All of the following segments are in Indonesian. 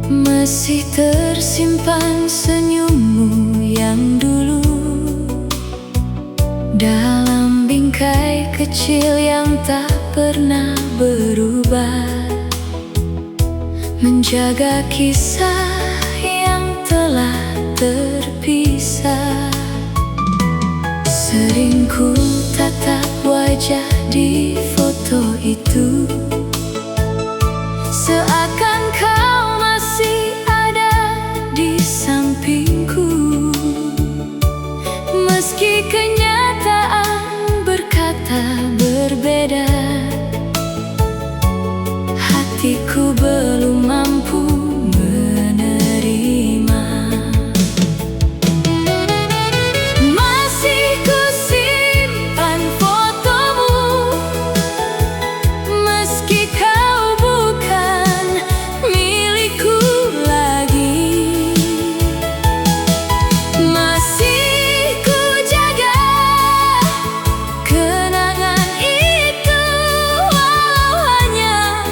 Masih tersimpan senyummu yang dulu dalam bingkai kecil yang tak pernah berubah, menjaga kisah yang telah terpisah. Sering ku tatap wajah di foto itu, seakan kau masih ada di sampingku. Meski kenyataan berkata berbeda, hatiku belum mampu menerima. Masih ku simpan fotomu, meski kau bukan milikku lagi. Masih ku jaga kenangan itu, walau hanya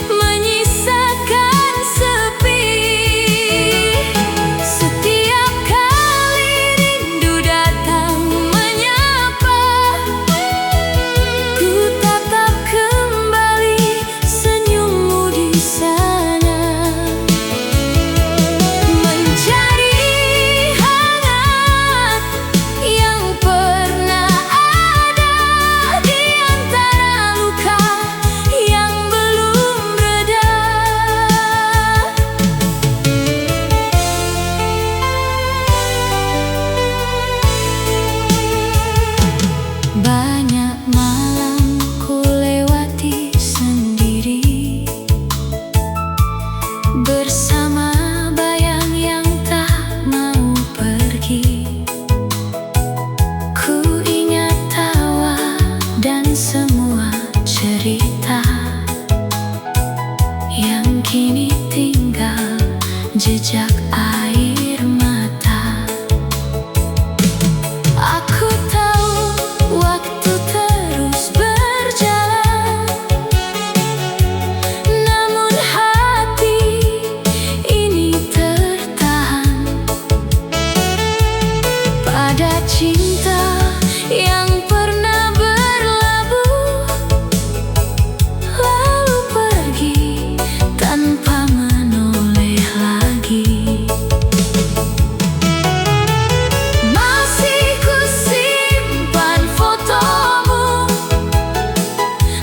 menyisakan sepi. Setiap kali rindu datang menyapa, ku tatap kembali senyummu di sana, mencari hangat yang pernah ada di antara luka yang belum reda. Banyak malam ku lewati sendiri, bersama bayang yang tak mau pergi. Ku ingat tawa dan semua cerita yang kini tinggal jejak air mata. Aku tahu waktu terus berjalan, namun hati ini tertahan pada cinta yang pernah berlabuh, lalu pergi tanpa menoleh lagi. Masih ku simpan fotomu,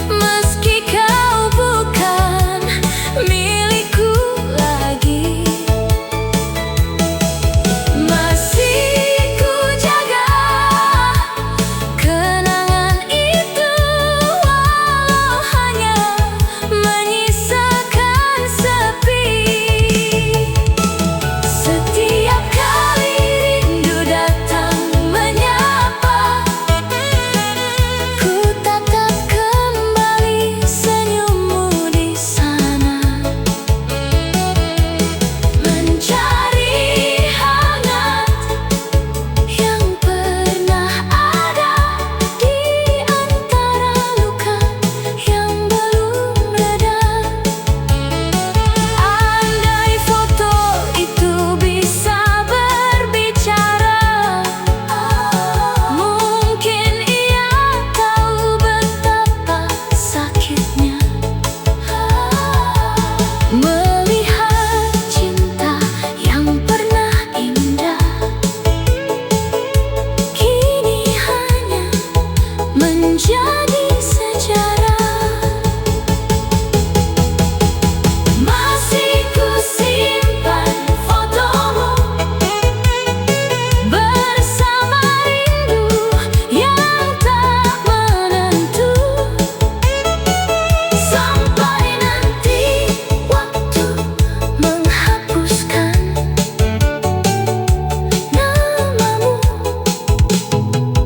meski kau bukan milikku lagi. Masih ku jaga kenangan itu, walau hanya menyisakan sepi. Setiap kali rindu datang menyapa, ku tatap kembali senyummu di sana, mencari hangat yang pernah ada di antara luka yang belum reda. Andai foto itu bisa berbicara, mungkin ia tahu betapa sakitnya melihat cinta yang pernah indah kini hanya menjadi sejarah. Masih ku simpan fotomu, bersama rindu yang tak menentu, sampai nanti waktu menghapuskan namamu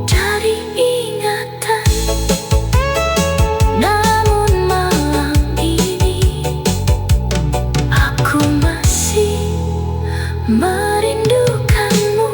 dari ingatan. Namun malam ini aku masih merindukanmu.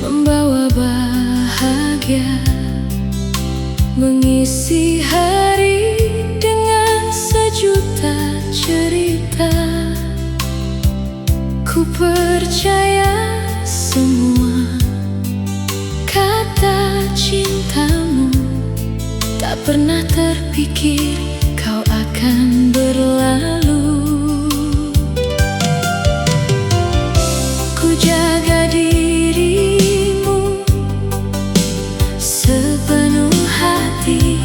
membawa bahagia, mengisi hari dengan sejuta cerita. Ku percaya semua kata cintamu, tak pernah terpikir kau akan berlalu. Ku jaga dirimu sepenuh hati,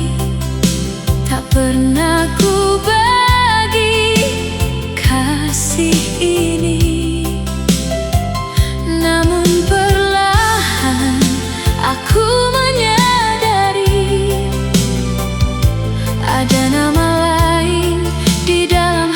tak pernah ku bagi kasih ini. Namun perlahan aku menyadari ada nama lain di dalam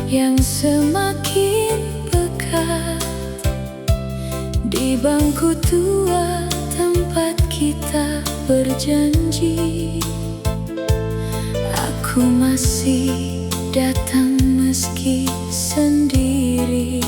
yang semakin pekat di bangku tua tempat kita berjanji. Aku masih datang meski sendiri.